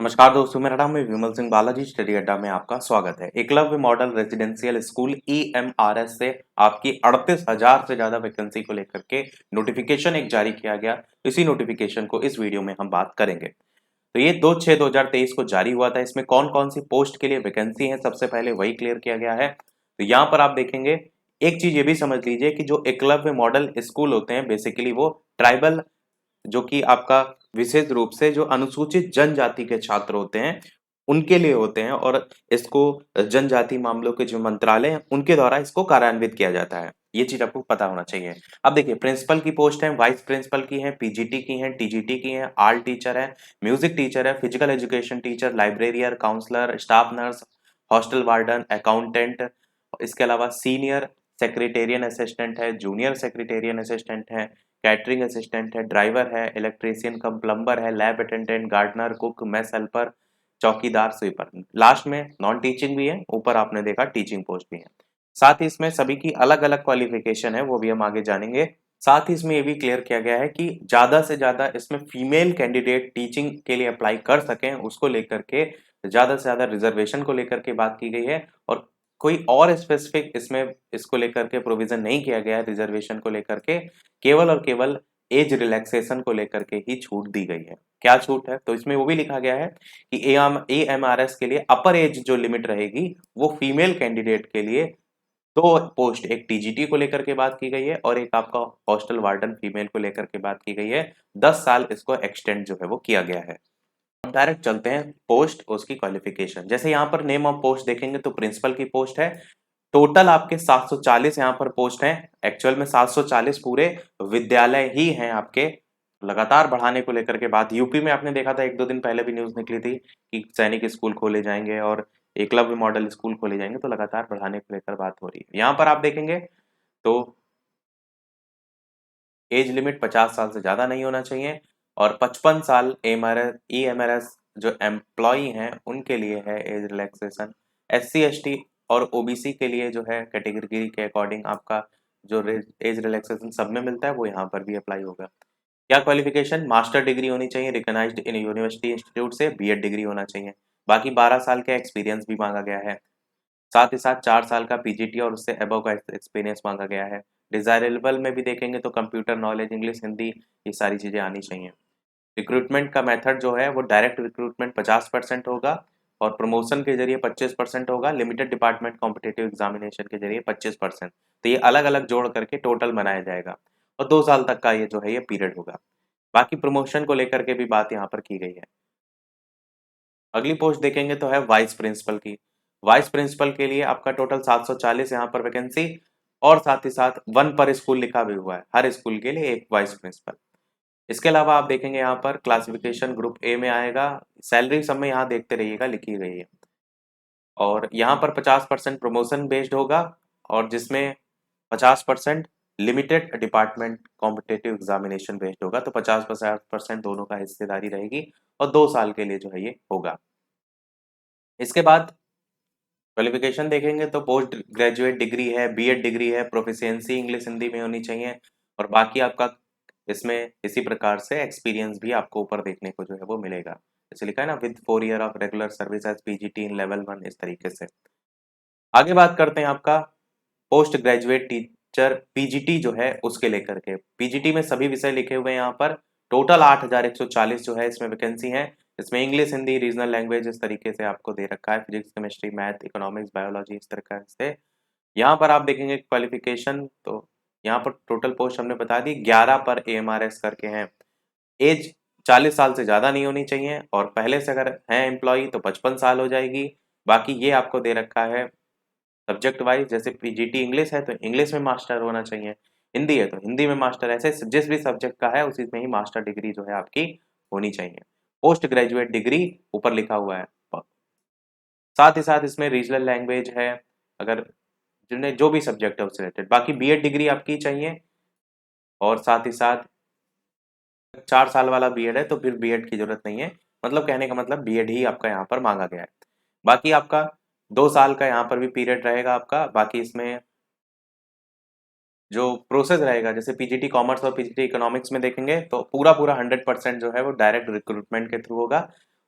नमस्कार दोस्तों, मेरा नाम है विमल सिंह बालाजी। स्टडी अड्डा में आपका स्वागत है। Eklavya model residential school EMRS से आपकी 38,000 से ज्यादा वैकेंसी को लेकर के नोटिफिकेशन एक जारी किया गया। इसी नोटिफिकेशन को इस वीडियो में हम बात करेंगे। तो ये 2/6/2023 को जारी हुआ था। इसमें कौन कौन सी पोस्ट के लिए वैकेंसी है, सबसे पहले वही क्लियर किया गया है। तो यहाँ पर आप देखेंगे, एक चीज ये भी समझ लीजिए कि जो एकलव्य मॉडल स्कूल होते हैं बेसिकली वो ट्राइबल, जो कि आपका विशेष रूप से जो अनुसूचित जनजाति के छात्र होते हैं उनके लिए होते हैं, और इसको जनजाति मामलों के जो मंत्रालय हैं उनके द्वारा इसको कार्यान्वित किया जाता है। ये चीज आपको पता होना चाहिए। अब देखिए, प्रिंसिपल की पोस्ट है, वाइस प्रिंसिपल की है, पीजीटी की है, टीजीटी की है, आर्ट टीचर है, म्यूजिक टीचर है, physical education teacher, librarian, counsellor, staff nurse, hostel warden, accountant. इसके अलावा सीनियर सेक्रेटेरियन असिस्टेंट है, जूनियर सेक्रेटेरियन असिस्टेंट है, कैटरिंग असिस्टेंट है, ड्राइवर है, इलेक्ट्रीशियन कम प्लम्बर है, lab attendant, gardener, cook, mess helper, चौकीदार, स्वीपर। लास्ट में नॉन टीचिंग भी है, ऊपर आपने देखा टीचिंग पोस्ट भी है। साथ ही इसमें सभी की अलग अलग क्वालिफिकेशन है, वो भी हम आगे जानेंगे। साथ ही इसमें ये भी क्लियर किया गया है कि ज्यादा से ज्यादा इसमें फीमेल कैंडिडेट टीचिंग के लिए अप्लाई कर सकें, उसको लेकर के ज्यादा से ज्यादा रिजर्वेशन को लेकर के बात की गई है। और कोई और स्पेसिफिक इसमें इसको लेकर के प्रोविजन नहीं किया गया है रिजर्वेशन को लेकर के। केवल और केवल एज रिलैक्सेशन को लेकर के ही छूट दी गई है। क्या छूट है? तो इसमें वो भी लिखा गया है कि एएमआरएस के लिए अपर एज जो लिमिट रहेगी वो फीमेल कैंडिडेट के लिए दो पोस्ट, एक टीजीटी को लेकर के बात की गई है और एक आपका हॉस्टल वार्डन फीमेल को लेकर के बात की गई है। 10 साल इसको एक्सटेंड जो है वो किया गया है। अब डायरेक्ट चलते हैं पोस्ट, उसकी क्वालिफिकेशन। जैसे यहाँ पर नेम ऑफ पोस्ट देखेंगे तो प्रिंसिपल की पोस्ट है। टोटल आपके 740 यहाँ पर पोस्ट हैं। एक्चुअल में 740 पूरे विद्यालय ही हैं आपके। लगातार बढ़ाने को लेकर के बात यूपी में आपने देखा था, 1-2 दिन पहले भी न्यूज निकली थी कि सैनिक स्कूल खोले जाएंगे और एकलव्य मॉडल स्कूल खोले जाएंगे। तो लगातार बढ़ाने को लेकर बात हो रही है। यहाँ पर आप देखेंगे तो एज लिमिट 50 साल से ज्यादा नहीं होना चाहिए और 55 साल एमआरएस जो एम्प्लॉई हैं उनके लिए है एज रिलैक्सेशन। एससी एसटी और ओबीसी के लिए जो है कैटेगरी के अकॉर्डिंग आपका जो एज रिलैक्सेशन सब में मिलता है वो यहाँ पर भी अप्लाई होगा। क्या क्वालिफिकेशन? मास्टर डिग्री होनी चाहिए रिकॉग्नाइज्ड इन यूनिवर्सिटी इंस्टीट्यूट से, बीएड डिग्री होना चाहिए। बाकी 12 साल का एक्सपीरियंस भी मांगा गया है। साथ ही साथ 4 साल का पीजीटी और उससे अबव का एक्सपीरियंस मांगा गया है। डिजायरेबल में भी देखेंगे तो कंप्यूटर नॉलेज, इंग्लिश, हिंदी, ये सारी चीज़ें आनी चाहिए। रिक्रूटमेंट का मेथड जो है वो डायरेक्ट रिक्रूटमेंट 50% होगा और प्रमोशन के जरिए 25% होगा। लिमिटेड डिपार्टमेंट कॉम्पिटेटिव एग्जामिनेशन के जरिए 25%। तो ये अलग अलग जोड़ करके टोटल बनाया जाएगा और 2 साल तक का ये जो है ये पीरियड होगा। बाकी प्रमोशन को लेकर के भी बात यहाँ पर की गई है। अगली पोस्ट देखेंगे तो है वाइस प्रिंसिपल की। वाइस प्रिंसिपल के लिए आपका टोटल 740 यहाँ पर वैकेंसी और साथ ही साथ 1 पर स्कूल लिखा भी हुआ है, हर स्कूल के लिए एक वाइस प्रिंसिपल। इसके अलावा आप देखेंगे यहाँ पर क्लासिफिकेशन ग्रुप ए में आएगा। सैलरी सब में यहाँ देखते रहिएगा लिखी गई है। और यहाँ पर 50% प्रमोशन बेस्ड होगा और जिसमें 50% limited department competitive examination based होगा। तो 50% दोनों का हिस्सेदारी रहेगी और 2 साल के लिए जो है ये होगा। इसके बाद क्वालिफिकेशन देखेंगे तो पोस्ट ग्रेजुएट डिग्री है, बीएड डिग्री है, प्रोफिशिएंसी इंग्लिश हिंदी में होनी चाहिए और बाकी आपका इसमें इसी प्रकार से एक्सपीरियंस भी आपको ऊपर देखने को जो है वो मिलेगा। जैसे लिखा है ना, with 4 year of regular service as PGT in level 1, इस तरीके से। आगे बात करते हैं आपका पोस्ट ग्रेजुएट टीचर पीजीटी जो है उसके लेकर के। पीजीटी में सभी विषय लिखे हुए हैं यहाँ पर। टोटल 8,140 जो है इसमें वैकेंसी है। इसमें इंग्लिश, हिंदी, रीजनल लैंग्वेज इस तरीके से आपको दे रखा है। Physics, chemistry, math, economics, biology, इस तरह से। यहाँ पर आप देखेंगे क्वालिफिकेशन तो यहाँ पर टोटल पोस्ट हमने बता दी 11 पर एएमआरएस करके हैं। एज 40 साल से ज़्यादा नहीं होनी चाहिए और पहले से अगर हैं एम्प्लॉई तो 55 साल हो जाएगी। बाकी ये आपको दे रखा है सब्जेक्ट वाइज। जैसे पीजीटी इंग्लिश है तो इंग्लिश में मास्टर होना चाहिए, हिंदी है तो हिंदी में मास्टर, ऐसे जिस भी सब्जेक्ट का है उसी में ही मास्टर डिग्री जो है आपकी होनी चाहिए। पोस्ट ग्रेजुएट डिग्री ऊपर लिखा हुआ है। साथ ही साथ इसमें रीजनल लैंग्वेज है, अगर जिन्हें जो भी सब्जेक्ट है उससे रिलेटेड। बाकी बीएड डिग्री आपकी चाहिए और साथ ही साथ 4 साल वाला बीएड है तो फिर बीएड की जरूरत नहीं है। मतलब कहने का मतलब बीएड ही आपका यहाँ पर मांगा गया है। बाकी आपका 2 साल का यहाँ पर भी पीरियड रहेगा आपका। बाकी इसमें जो प्रोसेस रहेगा, जैसे पीजीटी कॉमर्स और पीजीटी इकोनॉमिक्स में देखेंगे तो पूरा पूरा 100% जो है वो डायरेक्ट रिक्रूटमेंट के थ्रू होगा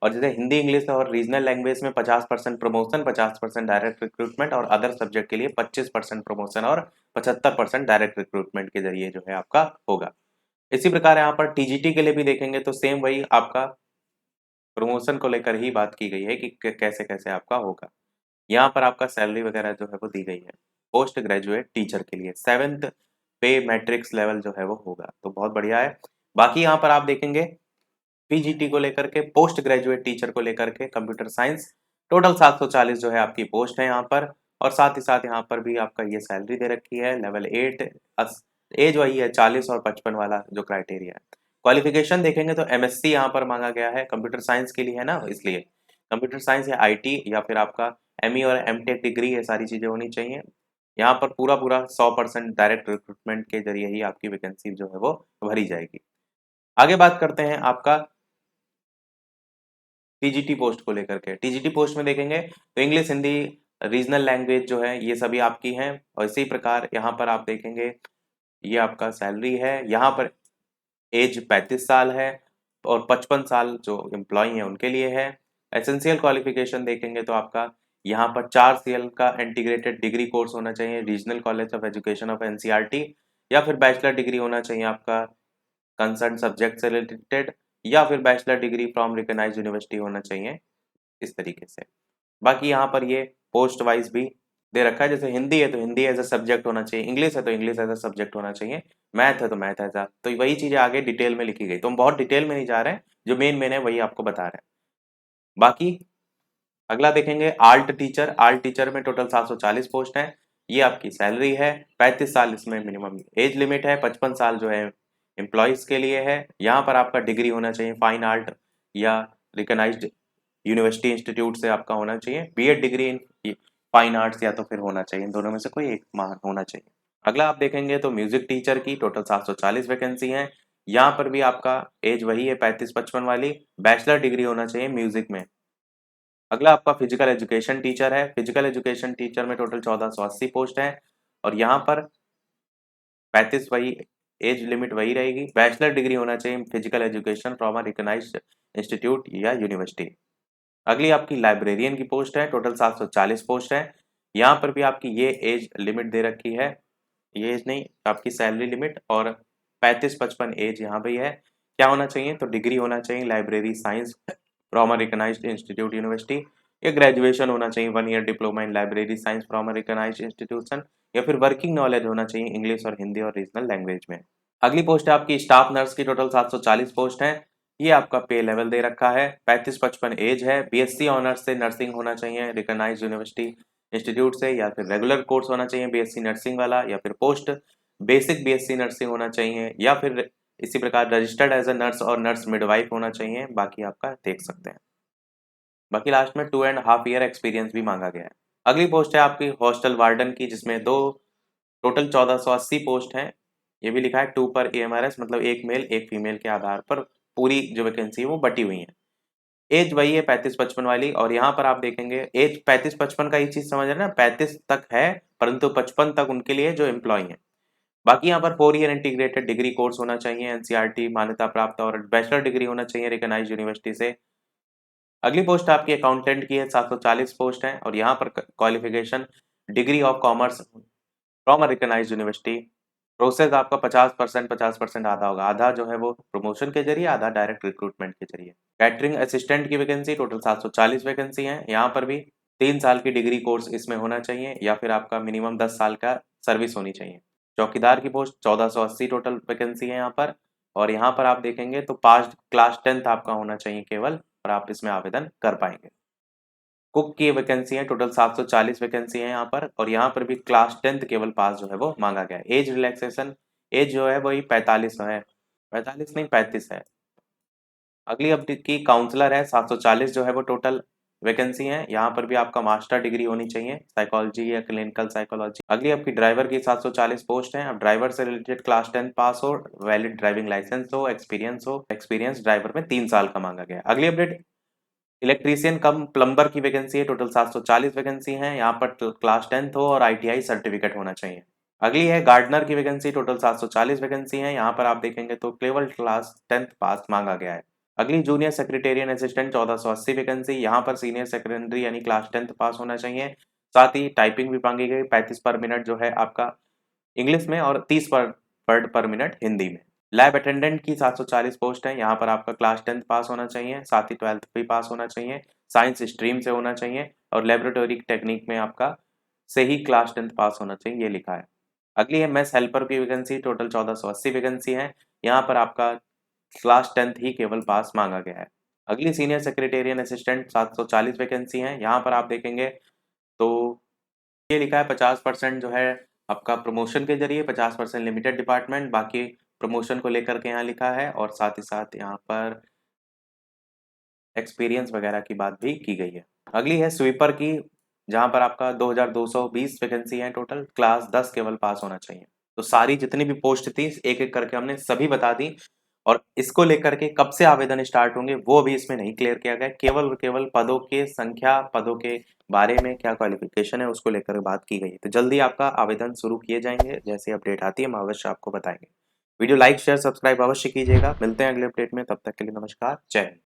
और जैसे हिंदी, इंग्लिश और रीजनल लैंग्वेज में 50% प्रमोशन, 50% डायरेक्ट रिक्रूटमेंट और अदर सब्जेक्ट के लिए 25% प्रमोशन और 75% डायरेक्ट रिक्रूटमेंट के जरिए जो है आपका होगा। इसी प्रकार यहाँ पर टीजीटी के लिए भी देखेंगे तो सेम वही आपका प्रमोशन को लेकर ही बात की गई है कि कैसे कैसे आपका होगा। यहाँ पर आपका सैलरी वगैरह जो है वो दी गई है। पोस्ट ग्रेजुएट टीचर के लिए 7th पे मैट्रिक्स लेवल जो है वो होगा, तो बहुत बढ़िया है। बाकी यहाँ पर आप देखेंगे पीजीटी को लेकर के, पोस्ट ग्रेजुएट टीचर को लेकर के कंप्यूटर साइंस, टोटल 740 जो है आपकी पोस्ट है यहाँ पर। और साथ ही साथ यहाँ पर भी आपका ये सैलरी दे रखी है लेवल 8। एज वही है 40 और 55 वाला जो क्राइटेरिया है। क्वालिफिकेशन देखेंगे तो एमएससी यहाँ पर मांगा गया है, कंप्यूटर साइंस के लिए है ना, इसलिए कंप्यूटर साइंस या आईटी या फिर आपका एमई और एमटेक डिग्री, ये सारी चीज़ें होनी चाहिए। यहाँ पर पूरा पूरा 100% डायरेक्ट रिक्रूटमेंट के जरिए ही आपकी वैकेंसी जो है वो भरी जाएगी। आगे बात करते हैं आपका टीजीटी पोस्ट को लेकर के। टीजीटी पोस्ट में देखेंगे तो इंग्लिश, हिंदी, रीजनल लैंग्वेज जो है ये सभी आपकी हैं। और इसी प्रकार यहाँ पर आप देखेंगे ये आपका सैलरी है। यहाँ पर एज 35 साल है और 55 साल जो एम्प्लॉय हैं उनके लिए है। एसेंशियल क्वालिफिकेशन देखेंगे तो आपका यहाँ पर 4 CL का इंटीग्रेटेड डिग्री कोर्स होना चाहिए regional college of education of NCERT, या फिर बैचलर डिग्री होना चाहिए आपका कंसर्न सब्जेक्ट से रिलेटेड, या फिर bachelor degree from recognised university होना चाहिए, इस तरीके से। बाकी यहाँ पर ये पोस्ट वाइज भी दे रखा है, जैसे हिंदी है तो हिंदी एज अ सब्जेक्ट होना चाहिए, इंग्लिश है तो इंग्लिश एज अ सब्जेक्ट होना चाहिए, मैथ है तो मैथ एज अ, तो वही चीज़ें आगे डिटेल में लिखी गई। तो हम बहुत डिटेल में नहीं जा रहे हैं, जो मेन है वही आपको बता रहे हैं। बाकी अगला देखेंगे आर्ट टीचर। आर्ट टीचर में टोटल 740 पोस्ट हैं। ये आपकी सैलरी है, 35 साल इसमें मिनिमम एज लिमिट है, 55 साल जो है एम्प्लॉयज़ के लिए है। यहाँ पर आपका डिग्री होना चाहिए फाइन आर्ट या रिकॉग्नाइज्ड यूनिवर्सिटी इंस्टीट्यूट से आपका होना चाहिए, B Ed degree in fine arts या तो फिर होना चाहिए, इन दोनों में से कोई एक होना चाहिए। अगला आप देखेंगे तो म्यूजिक टीचर की टोटल 740 वैकेंसी हैं। यहाँ पर भी आपका एज वही है 35-55 वाली, बैचलर डिग्री होना चाहिए म्यूजिक में। अगला आपका फिजिकल एजुकेशन टीचर है। फिजिकल एजुकेशन टीचर में टोटल 1480 पोस्ट है और यहाँ पर 35 वही एज लिमिट वही रहेगी। बैचलर डिग्री होना चाहिए physical education from a recognised institute या यूनिवर्सिटी। अगली आपकी लाइब्रेरियन की पोस्ट है, टोटल 740 पोस्ट है। यहाँ पर भी आपकी ये एज लिमिट दे रखी है, ये एज नहीं, आपकी सैलरी लिमिट, और 35-55 एज यहाँ भी है। क्या होना चाहिए तो डिग्री होना चाहिए library science from a recognised institute university, या ग्रेजुएशन होना चाहिए 1 year diploma in library science from a recognised institution, या फिर वर्किंग नॉलेज होना चाहिए इंग्लिश और हिंदी और रीजनल लैंग्वेज में। अगली पोस्ट है आपकी स्टाफ नर्स की, टोटल 740 पोस्ट है। ये आपका पे लेवल दे रखा है, 35-55 एज है, बीएससी ऑनर्स से नर्सिंग होना चाहिए रिकॉग्नाइज्ड यूनिवर्सिटी इंस्टीट्यूट से, या फिर रेगुलर कोर्स होना चाहिए बीएससी नर्सिंग वाला, या फिर पोस्ट बेसिक बीएससी नर्सिंग होना चाहिए, या फिर इसी प्रकार रजिस्टर्ड एज अ नर्स और नर्स मिडवाइफ होना चाहिए। बाकी आपका देख सकते हैं। बाकी लास्ट में 2.5 ईयर एक्सपीरियंस भी मांगा गया है। अगली पोस्ट है आपकी हॉस्टल वार्डन की, जिसमें दो टोटल 1480 पोस्ट हैं। ये भी लिखा है 2 पर एएमआरएस, मतलब एक मेल एक फीमेल के आधार पर पूरी जो वैकेंसी है वो बटी हुई है। एज वही है 35-55 वाली, और यहाँ पर आप देखेंगे एज 35-55 का एक चीज समझ रहे हैं ना, 35 तक है परंतु 55 तक उनके लिए जो एम्प्लॉय है। बाकी यहाँ पर 4 ईयर इंटीग्रेटेड डिग्री कोर्स होना चाहिए एनसीईआरटी मान्यता प्राप्त, और बैचलर डिग्री होना चाहिए रिकॉग्नाइज्ड यूनिवर्सिटी से। अगली पोस्ट आपकी अकाउंटेंट की है, 740 पोस्ट है, और यहाँ पर qualification degree of commerce from a recognised university. Process आपका 50% आधा होगा, आधा जो है वो प्रमोशन के जरिए, आधा डायरेक्ट रिक्रूटमेंट के जरिए। कैटरिंग असिस्टेंट की वैकेंसी टोटल 740 वैकेंसी है। यहाँ पर भी 3 साल की डिग्री कोर्स इसमें होना चाहिए, या फिर आपका मिनिमम 10 साल का सर्विस होनी चाहिए। चौकीदार की पोस्ट 1480 टोटल वैकेंसी है यहाँ पर, और यहाँ पर आप देखेंगे तो पास क्लास 10th आपका होना चाहिए केवल, और आप इसमें आवेदन कर पाएंगे। कुक की वैकेंसी है, टोटल 740 वैकेंसी है यहाँ पर, और यहाँ पर भी क्लास 10th केवल पास जो है वो मांगा गया है। एज रिलैक्सेशन, एज जो है वही 45 है, 45 नहीं 35 है। अगली अपडेट की काउंसलर है, 740 जो है वो टोटल वैकेंसी है। यहाँ पर भी आपका मास्टर डिग्री होनी चाहिए साइकोलॉजी या क्लिनिकल साइकोलॉजी। अगली आपकी ड्राइवर की 740 पोस्ट है। अब ड्राइवर से रिलेटेड क्लास 10 पास हो, वैलिड ड्राइविंग लाइसेंस हो, एक्सपीरियंस ड्राइवर में 3 साल का मांगा गया है। अगली अपडेट इलेक्ट्रीशियन कम प्लम्बर की वैकेंसी है, टोटल 740 वैकेंसी है। यहाँ पर क्लास 10th हो और आईटीआई सर्टिफिकेट होना चाहिए। अगली है गार्डनर की वैकेंसी, टोटल 740 वैकेंसी है। यहाँ पर आप देखेंगे तो केवल क्लास 10th पास मांगा गया है। अगली जूनियर सेक्रेटेरियन असिस्टेंट 1480 वैकेंसी, यहाँ पर सीनियर सेकेंडरी यानी क्लास 10th पास होना चाहिए। साथ ही टाइपिंग भी मांगी गई, 35 पर मिनट जो है आपका इंग्लिश में और 30 वर्ड पर मिनट हिंदी में। लैब अटेंडेंट की 740 पोस्ट है, यहाँ पर आपका क्लास 10th पास होना चाहिए, साथ ही 12th भी पास होना चाहिए, साइंस स्ट्रीम से होना चाहिए और लेबोरेटरी टेक्निक में आपका से ही क्लास 10th पास होना चाहिए, ये लिखा है। अगली है मेस हेल्पर की वैकेंसी, टोटल 1480 वैकेंसी है, यहाँ पर आपका क्लास 10th ही केवल पास मांगा गया है। अगली सीनियर सेक्रेटेरियन असिस्टेंट 740 वैकेंसी है, यहाँ पर आप देखेंगे तो ये लिखा है 50% जो है आपका प्रमोशन के जरिए, 50% लिमिटेड डिपार्टमेंट, बाकी प्रमोशन को लेकर के यहाँ लिखा है और साथ ही साथ यहाँ पर एक्सपीरियंस वगैरह की बात भी की गई है। अगली है स्वीपर की, जहाँ पर आपका 2220 वैकेंसी है, टोटल क्लास 10 केवल पास होना चाहिए। तो सारी जितनी भी पोस्ट थी एक एक करके हमने सभी बता दी और इसको लेकर के कब से आवेदन स्टार्ट होंगे वो भी इसमें नहीं क्लियर किया गया, केवल और केवल पदों के संख्या, पदों के बारे में क्या क्वालिफिकेशन है उसको लेकर बात की गई है। तो जल्दी आपका आवेदन शुरू किए जाएंगे, जैसे अपडेट आती है हम अवश्य आपको बताएंगे। वीडियो लाइक शेयर सब्सक्राइब अवश्य कीजिएगा। मिलते हैं अगले अपडेट में, तब तक के लिए नमस्कार, जय हिंद।